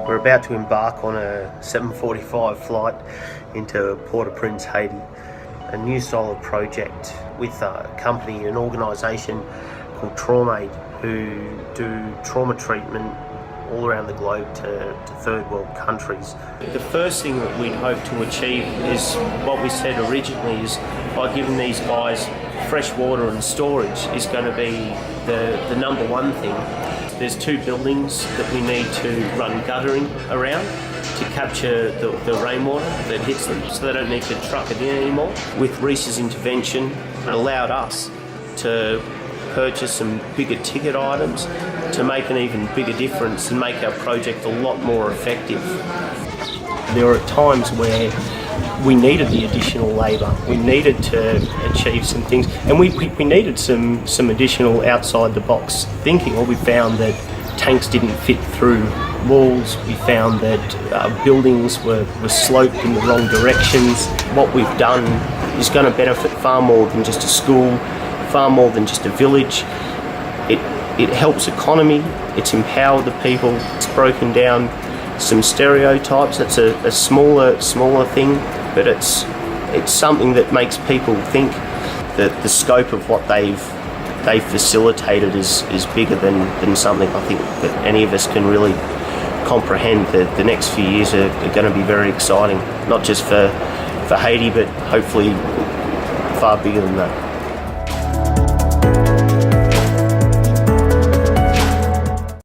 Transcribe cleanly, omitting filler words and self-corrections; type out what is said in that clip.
We're about to embark on a 7:45 flight into Port-au-Prince, Haiti, a new style of project with a company, an organisation called TraumAid, who do trauma treatment all around the globe to third world countries. The first thing that we'd hope to achieve is what we said originally, is by giving these guys fresh water and storage is going to be the number one thing. There's 2 buildings that we need to run guttering around to capture the rainwater that hits them, so they don't need to truck it in anymore. With Reece's intervention, it allowed us to purchase some bigger ticket items to make an even bigger difference and make our project a lot more effective. There are times where we needed the additional labour, we needed to achieve some things, and we needed some additional outside the box thinking. Or we found that tanks didn't fit through walls, we found that buildings were sloped in the wrong directions. What we've done is going to benefit far more than just a school, far more than just a village. It helps economy, it's empowered the people, it's broken down some stereotypes. It's a smaller thing, but it's something that makes people think that the scope of what they've facilitated is bigger than something I think that any of us can really comprehend. The next few years are going to be very exciting, not just for Haiti, but hopefully far bigger than that.